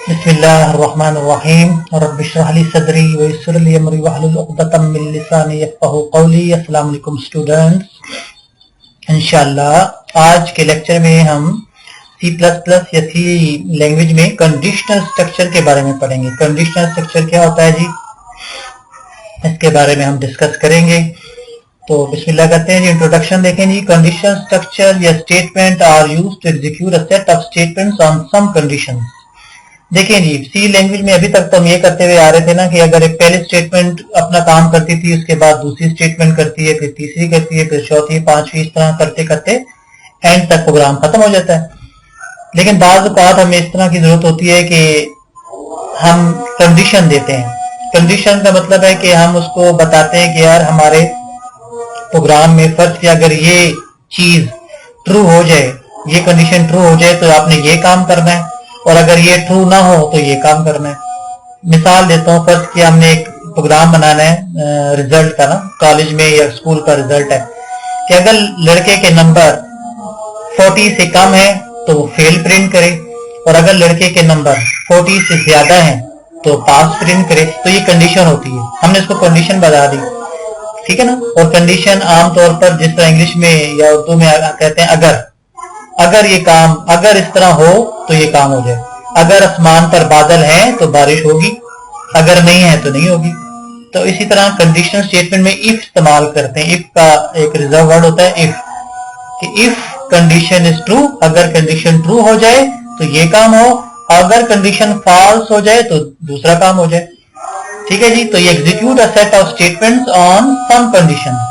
बिस्मिल्लाहिर्रहमानिर्रहीम रब्बि इश्रह ली सदरी व यस्सिर ली अमरी वहलुल उक़दतम मिन लिसानी यफ़क़हू क़ौली। अस्सलाम वालेकुम स्टूडेंट्स। इंशाअल्लाह आज के लेक्चर में हम C++ या सी लैंग्वेज में कंडीशनल स्ट्रक्चर के बारे में पढ़ेंगे। कंडीशनल स्ट्रक्चर क्या होता है जी, इसके बारे में हम डिस्कस करेंगे। तो बिस्मिल्लाह करते हैं जी। इंट्रोडक्शन देखें जी। कंडीशनल स्ट्रक्चर या statement are used to execute a set of statements on some conditions. देखिए जी, सी लैंग्वेज में अभी तक तो हम ये करते हुए आ रहे थे ना कि अगर एक पहले स्टेटमेंट अपना काम करती थी, उसके बाद दूसरी स्टेटमेंट करती है, फिर तीसरी करती है, फिर चौथी, पांचवी, इस तरह करते करते एंड तक प्रोग्राम खत्म हो जाता है। लेकिन बाज़ औक़ात हमें इस तरह की जरूरत होती है कि हम कंडीशन देते हैं। कंडीशन का मतलब है कि हम उसको बताते हैं कि यार हमारे प्रोग्राम में फर्ज किया अगर ये चीज ट्रू हो जाए, ये कंडीशन ट्रू हो जाए तो आपने ये काम करना है, और अगर ये ट्रू ना हो तो ये काम करना है। मिसाल देता हूँ, फर्ज किया हमने एक प्रोग्राम बनाना है रिजल्ट का ना, कॉलेज में या स्कूल का रिजल्ट है कि अगर लड़के के नंबर 40 से कम है तो वो फेल प्रिंट करे, और अगर लड़के के नंबर 40 से ज्यादा है तो पास प्रिंट करे। तो ये कंडीशन होती है, हमने इसको कंडीशन बता दी, ठीक है ना। और कंडीशन आमतौर पर जिस तरह इंग्लिश में या उर्दू में कहते हैं अगर ये काम, अगर इस तरह हो तो ये काम हो जाए, अगर आसमान पर बादल है तो बारिश होगी, अगर नहीं है तो नहीं होगी। तो इसी तरह कंडीशनल स्टेटमेंट में इफ इस्तेमाल करते हैं। इफ का एक रिजर्व वर्ड होता है इफ, कि इफ कंडीशन इज ट्रू, अगर कंडीशन ट्रू हो जाए तो ये काम हो, अगर कंडीशन फॉल्स हो जाए तो दूसरा काम हो जाए, ठीक है जी। तो ये execute a set of statements on some condition.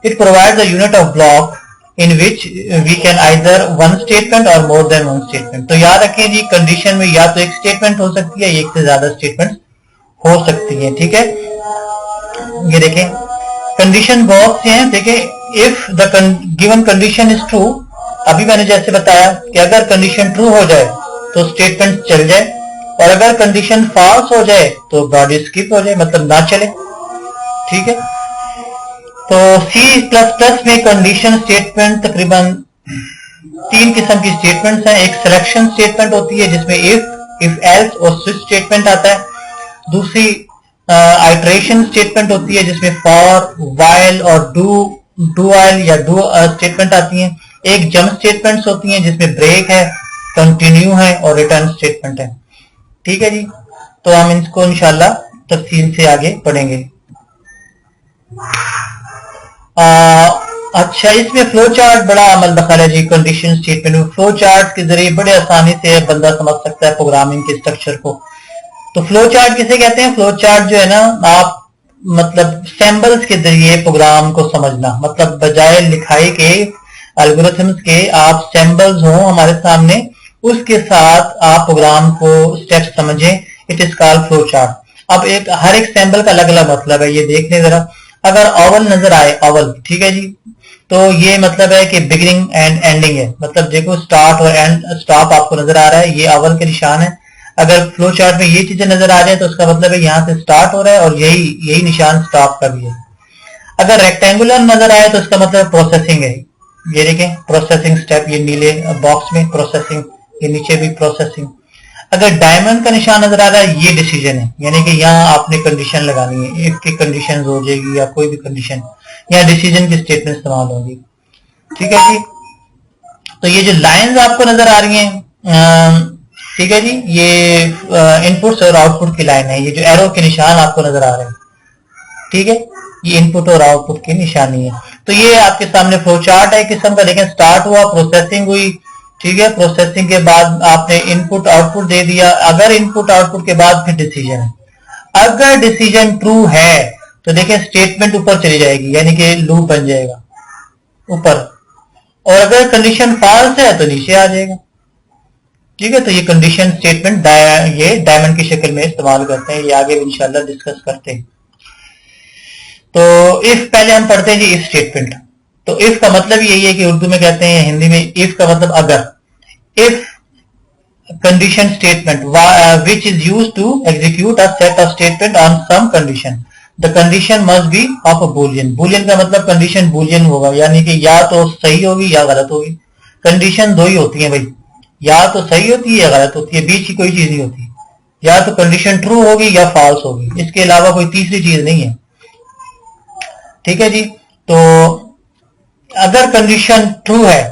It provides a unit of block in which we can either one statement or more than one statement। तो याद रखें जी, कंडीशन में या तो एक स्टेटमेंट हो सकती है, एक से ज्यादा स्टेटमेंट हो सकती है, ठीक है। ये देखें कंडीशन बहुत से हैं। देखें if the given condition is true, अभी मैंने जैसे बताया कि अगर कंडीशन ट्रू हो जाए तो स्टेटमेंट चल जाए, और अगर कंडीशन फॉल्स हो जाए तो बॉडी स्किप हो जाए, मतलब ना चले, ठीक है। तो C++ में कंडीशन स्टेटमेंट तकरीबन 3 किस्म की स्टेटमेंट्स हैं। एक सिलेक्शन स्टेटमेंट होती है जिसमें इफ एल्स और स्विच स्टेटमेंट आता है। दूसरी आइटरेशन स्टेटमेंट होती है जिसमें फॉर, व्हाइल और डू व्हाइल या डू स्टेटमेंट आती हैं। एक जंप स्टेटमेंट्स होती हैं जिसमें ब्रेक है, कंटिन्यू है और रिटर्न स्टेटमेंट है, ठीक है जी। तो हम इसको इंशाल्लाह तफसील से आगे पढ़ेंगे। अच्छा, इसमें फ्लो चार्ट बड़ा अमल दखल है जी। कंडीशन स्टेटमेंट में फ्लो चार्ट के जरिए बड़े आसानी से बंदा समझ सकता है प्रोग्रामिंग के स्ट्रक्चर को। तो फ्लो चार्ट किसे कहते हैं? फ्लो चार्ट जो है ना, आप मतलब सिंबल्स के जरिए प्रोग्राम को समझना, मतलब बजाय लिखाई के एल्गोरिथम्स के आप सिंबल्स हो हमारे सामने, उसके साथ आप प्रोग्राम को स्टेप समझें। It is called flow chart. अब हर एक सिंबल का अलग अलग मतलब है, ये देख लें जरा। अगर ओवल नजर आए, ओवल, ठीक है जी, तो ये मतलब है कि बिगिनिंग एंड एंडिंग है, मतलब देखो स्टार्ट और एंड, स्टॉप आपको नजर आ रहा है, ये ओवल के निशान है। अगर फ्लो चार्ट में ये चीजें नजर आ जाए तो उसका मतलब है यहाँ से स्टार्ट हो रहा है, और यही निशान स्टॉप का भी है। अगर रेक्टेंगुलर नजर आए तो उसका मतलब प्रोसेसिंग है। ये देखें प्रोसेसिंग स्टेप, ये नीले बॉक्स में प्रोसेसिंग, ये नीचे भी प्रोसेसिंग। अगर डायमंड का निशान नजर आ रहा है, ये डिसीजन है, यानी कि यहाँ आपने कंडीशन लगानी है, इफ की कंडीशन हो जाएगी या कोई भी कंडीशन, यहाँ डिसीजन की स्टेटमेंट इस्तेमाल होगी, ठीक है जी। तो ये जो लाइंस आपको नजर आ रही हैं, ठीक है जी, ये इनपुट्स और आउटपुट की लाइन है। ये जो एरो के निशान आपको नजर आ रहे हैं, ठीक है, ये इनपुट और आउटपुट की निशानी है। तो ये आपके सामने फ्लो चार्ट है किस्म का। देखें स्टार्ट हुआ, प्रोसेसिंग हुई, ठीक है, प्रोसेसिंग के बाद आपने इनपुट आउटपुट दे दिया। अगर इनपुट आउटपुट के बाद फिर डिसीजन है। अगर डिसीजन ट्रू है तो देखिए स्टेटमेंट ऊपर चली जाएगी, यानी कि लूप बन जाएगा ऊपर, और अगर कंडीशन फॉल्स है तो नीचे आ जाएगा, ठीक है। तो ये कंडीशन स्टेटमेंट ये डायमंड की शक्ल में इस्तेमाल करते हैं, ये आगे इंशाल्लाह डिस्कस करते हैं। तो इफ पहले हम पढ़ते हैं जी, इफ स्टेटमेंट। तो इफ का मतलब यही है कि उर्दू में कहते हैं, हिंदी में इफ का मतलब अगर। If condition statement which is used to execute a set of statement on some condition. The condition must be of a boolean. Boolean का मतलब कंडीशन बुलियन होगा, यानी कि या तो सही होगी या गलत होगी। कंडीशन दो ही होती है भाई, या तो सही होती है या गलत होती है, बीच की कोई चीज नहीं होती, या तो कंडीशन ट्रू होगी या फॉल्स होगी, इसके अलावा कोई तीसरी चीज नहीं है। ठीक है जी, तो अगर कंडीशन ट्रू है,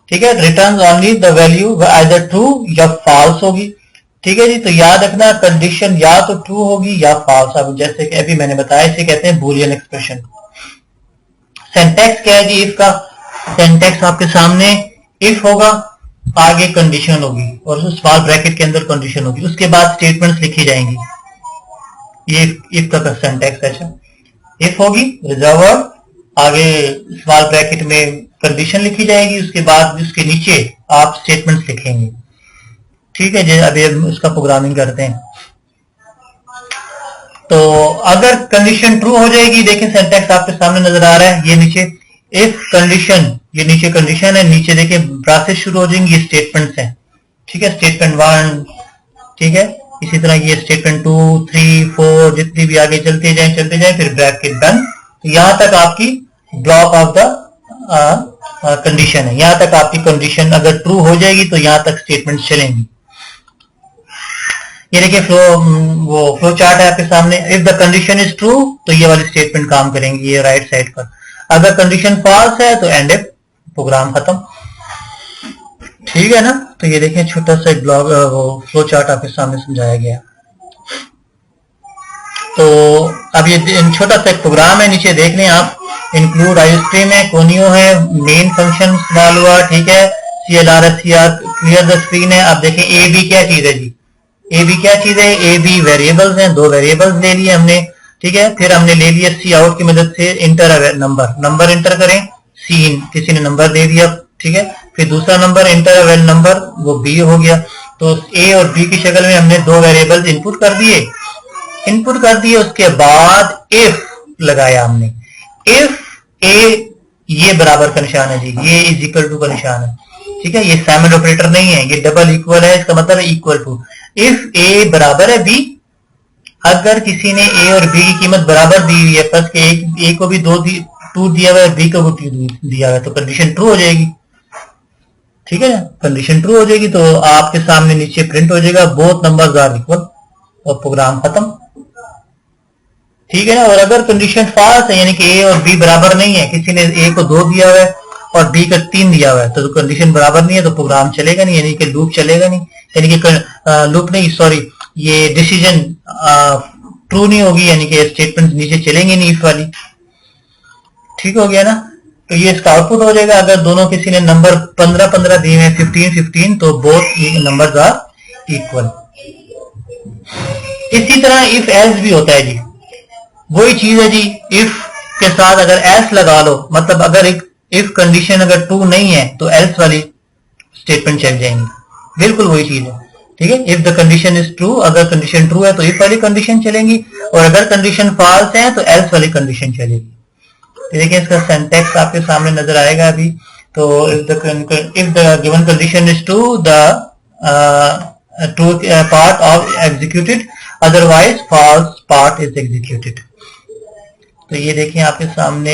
ठीक है, return only the value either true या फॉल्स होगी। ठीक है जी, तो याद रखना कंडीशन या तो ट्रू होगी या फॉल्स। अब जैसे कि अभी मैंने बताया, इसे कहते हैं बूलियन एक्सप्रेशन। सिंटैक्स क्या है जी इफ का? सिंटैक्स आपके सामने इफ होगा, आगे कंडीशन होगी और स्मॉल ब्रैकेट के अंदर कंडीशन होगी, उसके बाद स्टेटमेंट्स लिखी जाएंगी। ये इफ का सिंटैक्स है। अच्छा, इफ होगी रिजर्व वर्ड, आगे स्मॉल ब्रैकेट में कंडीशन लिखी जाएगी, उसके बाद उसके नीचे आप स्टेटमेंट्स लिखेंगे। ठीक है जी, अभी हम उसका प्रोग्रामिंग करते हैं। तो अगर कंडीशन ट्रू हो जाएगी, देखें सिंटैक्स आपके सामने नजर आ रहा है, ये नीचे इफ कंडीशन, ये नीचे कंडीशन है, नीचे देखिए ब्रासेस शुरू हो जाएंगी, ये स्टेटमेंट्स हैं। ठीक है, स्टेटमेंट 1, ठीक है, इसी तरह ये स्टेटमेंट 2, 3, 4 जितनी भी आगे चलते जाए, फिर ब्रैकेट डन। यहां तक आपकी ब्लॉक ऑफ द कंडीशन है, यहां तक आपकी कंडीशन अगर ट्रू हो जाएगी तो यहां तक स्टेटमेंट चलेंगी। ये देखिए फ्लो चार्ट है आपके सामने। If the condition is true तो ये वाली स्टेटमेंट काम करेंगी, ये राइट साइड पर। अगर कंडीशन फॉल्स है तो एंड इफ, प्रोग्राम खत्म। ठीक है ना, तो ये देखें छोटा सा एक ब्लॉग फ्लो चार्ट आपके सामने समझाया गया। तो अब ये छोटा सा एक प्रोग्राम है, नीचे देख लें आप, इंक्लूड आईस्ट्रीम है, कोनियो है, मेन फंक्शन इस्तेमाल हुआ। ठीक है, CLR क्लियर द स्क्रीन है। अब देखें ए बी क्या चीज है जी, ए बी क्या चीज है? ए बी वेरिएबल्स हैं, 2 वेरिएबल्स ले लिए हमने। ठीक है, फिर हमने ले लिया सी आउट की मदद से इंटर नंबर इंटर करें, सी इन किसी ने नंबर दे दिया। ठीक है, फिर दूसरा नंबर इंटर वेल नंबर, वो बी हो गया। तो ए और बी की शक्ल में हमने 2 वेरिएबल्स इनपुट कर दिए। उसके बाद इफ लगाया हमने, इफ ए, ये बराबर का निशान है जी, ये इज इक्वल टू का निशान है। ठीक है, ये सैमन ऑपरेटर नहीं है, ये डबल इक्वल है, इसका मतलब है इक्वल टू। इफ ए बराबर है बी, अगर किसी ने ए और बी की कीमत बराबर दी हुई है, प्लस के ए को भी 2 दिया हुआ है, बी को भी 2 दिया हुआ है, तो कंडीशन ट्रू हो जाएगी। ठीक है, कंडीशन ट्रू हो जाएगी तो आपके सामने नीचे प्रिंट हो जाएगा बोथ नंबर्स आर इक्वल, और प्रोग्राम खत्म। ठीक है ना, और अगर कंडीशन फॉल्स है, यानी कि ए और बी बराबर नहीं है, किसी ने ए को 2 दिया हुआ है और बी का 3 दिया हुआ है, तो कंडीशन बराबर नहीं है, तो प्रोग्राम चलेगा नहीं, यानी कि लूप चलेगा नहीं, यानी कि लूप नहीं, सॉरी, ये डिसीजन ट्रू नहीं होगी, यानी कि स्टेटमेंट नीचे चलेंगे नहीं इफ वाली। ठीक हो गया ना, तो ये इसका आउटपुट हो जाएगा। अगर दोनों किसी ने नंबर 15 दिए हैं, 15 तो बोथ नंबर्स आर इक्वल। इसी तरह इफ एल्स भी होता है जी, वही चीज है जी, इफ के साथ अगर एल्स लगा लो, मतलब अगर एक इफ कंडीशन अगर ट्रू नहीं है तो एल्स वाली स्टेटमेंट चल जाएंगी, बिल्कुल वही चीज है। ठीक है, if the condition is true, अगर कंडीशन ट्रू है तो इफ वाली कंडीशन चलेंगी, और अगर कंडीशन फॉल्स है तो एल्स वाली कंडीशन चलेगी। तो देखिए इसका सिंटैक्स आपके सामने नजर आएगा अभी। तो if the given condition is true, the true part of executed, otherwise false part is executed. तो ये देखिए आपके सामने,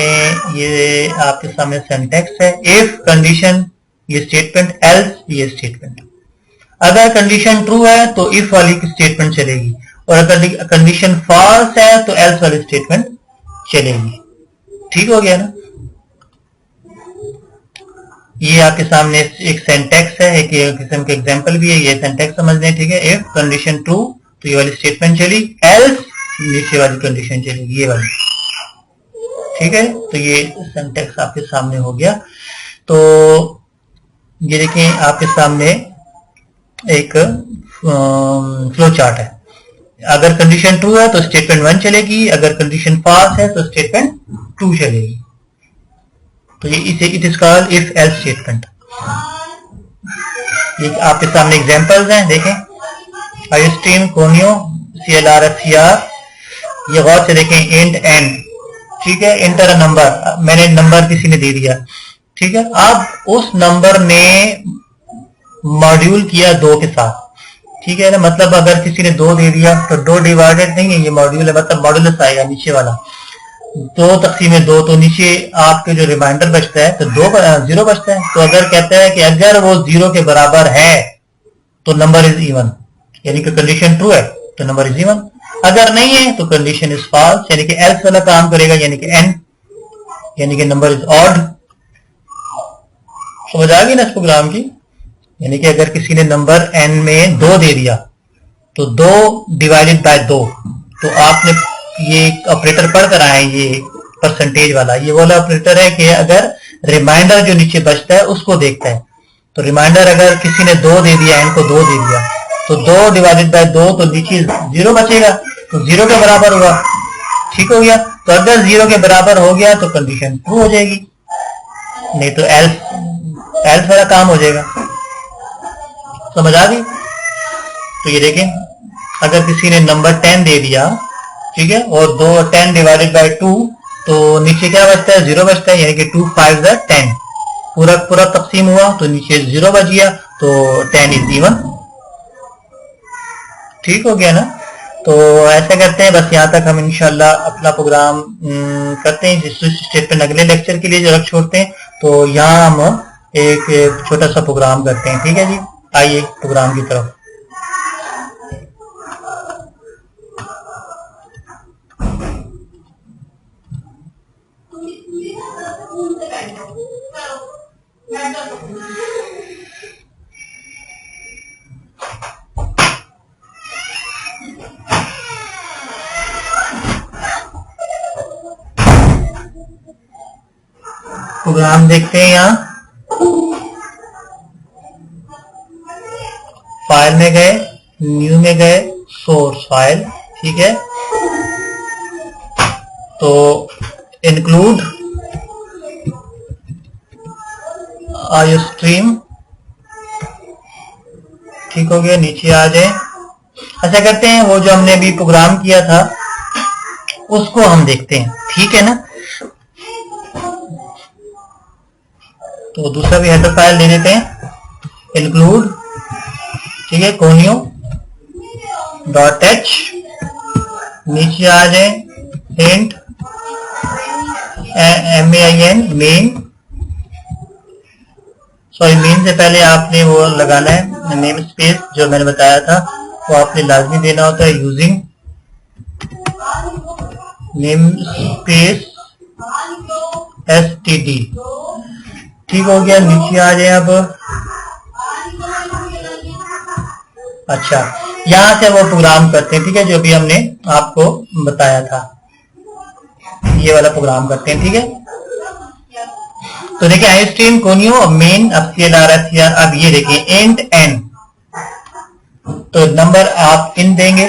ये आपके सामने सिंटैक्स है। इफ कंडीशन ये स्टेटमेंट, एल्स ये स्टेटमेंट। अगर कंडीशन ट्रू है तो इफ वाली स्टेटमेंट चलेगी, और अगर कंडीशन फॉल्स है तो एल्स वाली स्टेटमेंट चलेगी। ठीक हो गया ना, ये आपके सामने एक सिंटैक्स है, एक किस्म का एग्जांपल भी है, ये सिंटैक्स समझ लें। ठीक है, इफ कंडीशन ट्रू तो ये वाली स्टेटमेंट चली, एल्स नीचे वाली कंडीशन चलेगी, ये वाली। ठीक है, तो ये सिंटैक्स आपके सामने हो गया। तो ये देखें आपके सामने एक फ्लो चार्ट है। अगर कंडीशन ट्रू है तो स्टेटमेंट 1 चलेगी, अगर कंडीशन फॉल्स है तो स्टेटमेंट 2 चलेगी। तो ये it is called if else statement. ये आपके सामने एग्जांपल्स हैं, देखें आईस्ट्रीम, कोनियो, CLR, ये गौर से देखें, इंट एंड। ठीक है, इंटर अ नंबर, मैंने नंबर किसी ने दे दिया। ठीक है, अब उस नंबर ने मॉड्यूल किया 2 के साथ। ठीक है ना, मतलब अगर किसी ने 2 दे दिया तो 2 डिवाइडेड नहीं है, ये मॉड्यूल है, मतलब मॉड्यूलस आएगा नीचे वाला। 2 तक़सीम 2, तो नीचे आपके जो रिमाइंडर बचता है तो 0 बचता है। तो अगर कहता है कि अगर वो 0 के बराबर है तो नंबर इज इवन, यानी कि कंडीशन ट्रू है, तो नंबर इज इवन। अगर नहीं है तो कंडीशन इज फॉल्स, यानी कि एल्स वाला काम करेगा, यानी कि एन, यानी कि नंबर इज ऑड। समझ आ गई ना इस प्रोग्राम की? यानी कि अगर किसी ने नंबर एन में 2 दे दिया तो 2 डिवाइडेड बाय 2, तो आपने ये ऑपरेटर पढ़ कर आए, ये परसेंटेज वाला, ये वाला ऑपरेटर है कि अगर रिमाइंडर जो नीचे बचता है उसको देखता है। तो रिमाइंडर अगर किसी ने 2 दे दिया, एन को 2 दे दिया, तो 2 डिवाइडेड बाय 2, तो नीचे 0 बचेगा, तो 0 के बराबर होगा। ठीक हो गया? तो अगर 0 के बराबर हो गया तो कंडीशन ट्रू हो जाएगी, नहीं तो एल्स वाला काम हो जाएगा। समझ आ गई? तो ये देखें, अगर किसी ने नंबर 10 दे दिया, ठीक है, और 10 डिवाइडेड बाय 2, तो नीचे क्या बचता है? 0 बचता है, यानी कि 2 5 10, पूरा तकसीम हुआ तो नीचे 0 बच गया, तो 10 इज इवन। ठीक हो गया ना? तो ऐसा करते हैं, बस यहाँ तक हम इंशाल्लाह अपना प्रोग्राम करते हैं। जिस स्टेटमेंट अगले लेक्चर के लिए जो रख छोड़ते हैं, तो यहाँ हम एक छोटा सा प्रोग्राम करते हैं। ठीक है जी, आइए प्रोग्राम की तरफ। प्रोग्राम देखते हैं, यहाँ फाइल में गए, न्यू में गए, सोर्स फाइल, ठीक है, तो इंक्लूड आईओ स्ट्रीम, ठीक हो गया, नीचे आ जाए। ऐसा करते हैं, वो जो हमने अभी प्रोग्राम किया था उसको हम देखते हैं, ठीक है ना? तो दूसरा भी हेडर फाइल ले लेते हैं, इंक्लूड, ठीक है, कोनियो डॉट एच, नीचे आ जाए int main main, sorry main से पहले आपने वो लगाना है नेम स्पेस, जो मैंने बताया था वो आपने लाजमी देना होता है, यूजिंग नेम स्पेस std। ठीक हो गया, नीचे आ जाए अब। अच्छा, यहां से वो प्रोग्राम करते हैं, ठीक है, जो भी हमने आपको बताया था, ये वाला प्रोग्राम करते हैं, ठीक है। तो देखिए, आई स्ट्रीम कोनियो मेन, अब सी आ रहा है, अब ये देखिए इंट एन, तो नंबर आप इन देंगे,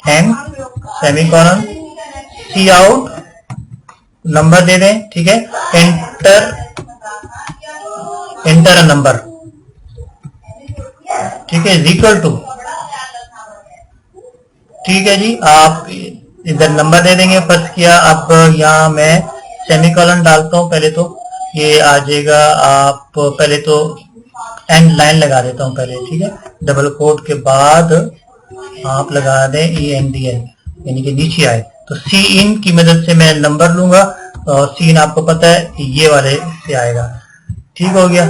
एन सेमीकोलन, सी आउट नंबर दे दें, ठीक है, एंटर अ नंबर, ठीक है, इज इक्वल टू, ठीक है जी, आप इधर नंबर दे देंगे, फर्स्ट किया। अब यहाँ मैं सेमीकोलन डालता हूं, पहले तो ये आ जाएगा, आप पहले तो एंड लाइन लगा देता हूं पहले, ठीक है, डबल कोट के बाद आप लगा दें ENDN, यानी कि नीचे आए, तो सी इन की मदद से मैं नंबर लूंगा, और सी इन आपको पता है ये वाले से आएगा। ठीक हो गया,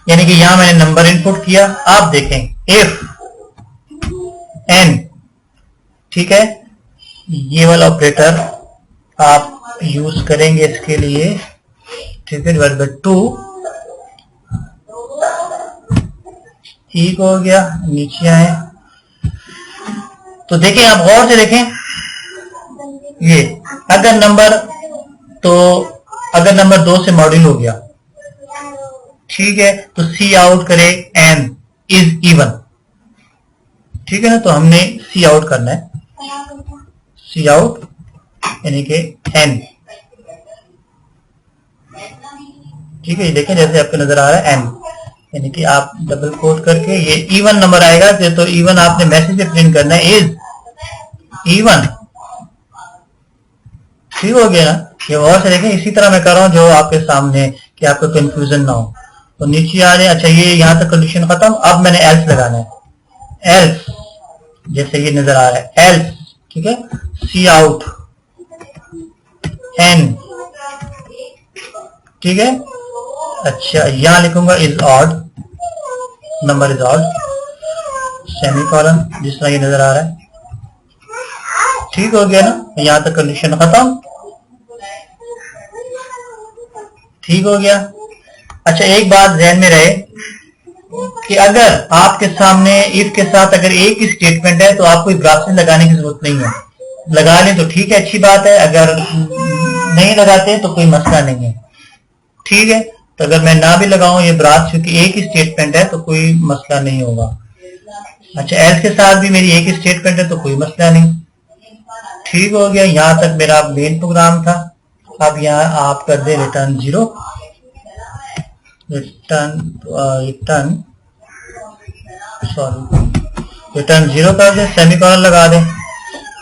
यानी कि यहां मैंने नंबर इनपुट किया। आप देखें इफ एन, ठीक है, ये वाला ऑपरेटर आप यूज करेंगे इसके लिए, ठीक है, डिवाइड बाय 2, ठीक हो गया, नीचे आए, तो देखें, आप गौर से देखें, ये अगर नंबर 2 से मॉड्यूल हो गया, ठीक है, तो सी आउट करे एन इज इवन, ठीक है ना, तो हमने सी आउट करना है, सी आउट यानी कि एन, ठीक है, देखें जैसे आपको नजर आ रहा है एन, यानी कि आप डबल कोट करके ये इवन नंबर आएगा, तो इवन आपने मैसेज से प्रिंट करना है, इज इवन। ठीक हो गया ना? ये और से देखें, इसी तरह मैं कर रहा हूं जो आपके सामने, कि आपको कंफ्यूजन ना हो। तो नीचे आ जाए, अच्छा ये यहां तक कंडीशन खत्म, अब मैंने एल्स लगाना है, एल्स जैसे ये नजर आ रहा है एल्स, ठीक है, सी आउट एन, ठीक है। अच्छा, यहां लिखूंगा is odd, number resolve, semicolon, जिस तरह ये नजर आ रहा है। ठीक हो गया ना, यहाँ तक कंडीशन खत्म। ठीक हो गया। अच्छा, एक बात ध्यान में रहे कि अगर आपके सामने इफ के साथ अगर एक ही स्टेटमेंट है तो आपको ब्राकेट लगाने की जरूरत नहीं है। लगा लें तो ठीक है, अच्छी बात है, अगर नहीं लगाते तो कोई मसला नहीं है। ठीक है, तो अगर मैं ना भी लगाऊं ये ब्रास, क्योंकि एक ही स्टेटमेंट है तो कोई मसला नहीं होगा। अच्छा, एल्स के साथ भी मेरी एक ही स्टेटमेंट है तो कोई मसला नहीं। ठीक हो गया, यहां तक मेरा मेन प्रोग्राम था। अब यहाँ आप कर दे रिटर्न 0, रिटर्न 0 कर दे, सेमीकोलन लगा दे।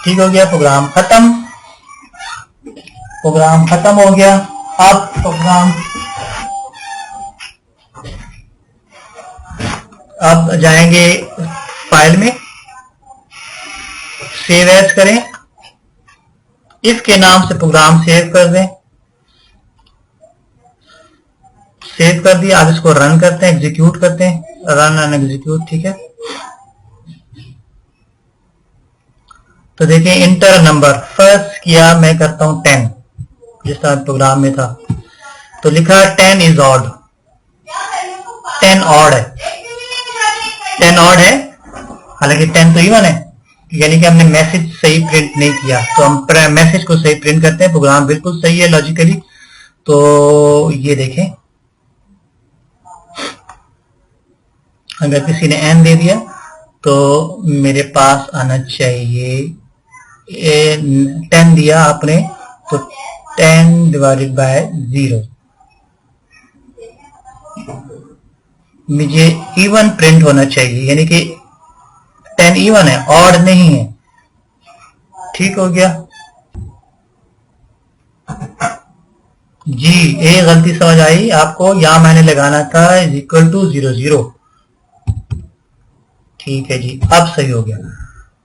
ठीक हो गया, प्रोग्राम खत्म। प्रोग्राम खत्म हो गया। अब प्रोग्राम, अब जाएंगे फाइल में, सेव एज करें, इफ के नाम से प्रोग्राम सेव कर दें। सेव कर दिया, अब इसको रन करते हैं, एग्जीक्यूट करते हैं, रन एंड एग्जीक्यूट। ठीक है, तो देखिए इंटर नंबर फर्स्ट किया, मैं करता हूं 10 जिस तरह प्रोग्राम में था, तो लिखा 10 इज ऑड, 10 ऑड है, 10 ऑड है, हालांकि 10 तो इवन है, यानी कि हमने मैसेज सही प्रिंट नहीं किया। तो हम मैसेज को सही प्रिंट करते हैं, प्रोग्राम बिल्कुल सही है लॉजिकली। तो ये देखें, अगर किसी ने n दे दिया तो मेरे पास आना चाहिए 10 दिया आपने तो 10 डिवाइडेड बाय 0, मुझे इवन प्रिंट होना चाहिए, यानी कि 10 इवन है, ऑड नहीं है। ठीक हो गया जी, ये गलती समझ आई आपको, यहां मैंने लगाना था इज इक्वल टू 0 0। ठीक है जी, अब सही हो गया।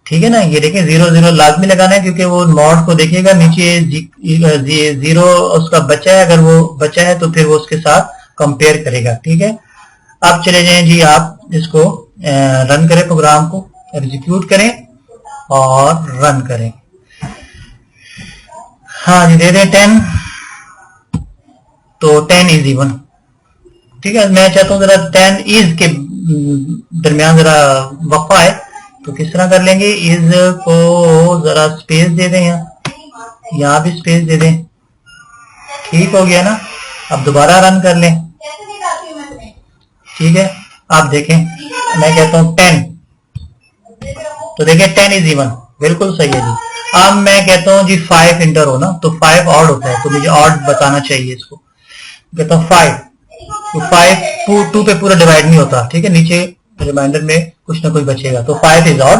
ठीक है ना, ये देखें 0 0 लाजमी लगाना है, क्योंकि वो मॉड को देखेगा नीचे 0 उसका बचा है, अगर वो बचा है तो फिर वो उसके साथ कंपेयर करेगा। ठीक है, अब चले जाएं जी, आप इसको रन करें, प्रोग्राम को एग्जीक्यूट करें और रन करें। हाँ जी, दे दें 10, तो 10 इज इवन। ठीक है, मैं चाहता हूं जरा 10 इज के दरमियान जरा वक्फा है, तो किस तरह कर लेंगे, इज को जरा स्पेस दे दें, यहाँ भी स्पेस दे दें। ठीक हो गया ना, अब दोबारा रन कर लें। ठीक है, आप देखें, मैं कहता हूं 10, तो देखें 10 इज इवन, बिल्कुल सही है जी। अब मैं कहता हूं जी 5 इंटर हो ना, तो 5 ऑड होता है, तो मुझे ऑड बताना चाहिए इसको। कहता हूं 5, तो 5 2 पे पूरा डिवाइड नहीं होता। ठीक है, नीचे रिमाइंडर में कुछ ना कुछ बचेगा, तो 5 इज ऑड।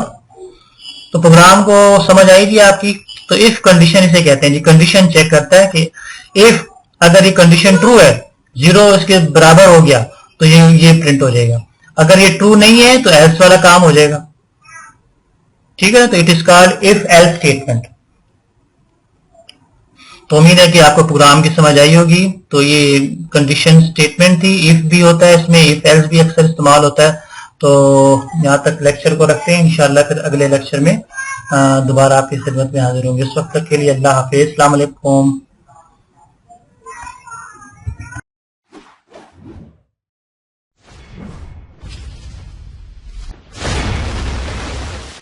तो प्रोग्राम को समझ आएगी आपकी। तो इफ कंडीशन इसे कहते हैं जी, कंडीशन चेक करता है कि इफ अगर ये कंडीशन ट्रू है, 0 इसके बराबर हो गया तो ये प्रिंट हो जाएगा, अगर ये ट्रू नहीं है तो एल्स वाला काम हो जाएगा। ठीक है ना, तो it is called if else statement. तो उम्मीद है कि आपको प्रोग्राम की समझ आई होगी। तो ये कंडीशन स्टेटमेंट थी, इफ भी होता है इसमें, इफ एल्स भी अक्सर इस्तेमाल होता है। तो यहाँ तक लेक्चर को रखते हैं, इंशाल्लाह फिर अगले लेक्चर में दोबारा आपकी खिदमत में हाजिर होंगे। उस वक्त तक के लिए अल्लाह हाफिज, अस्सलाम वालेकुम।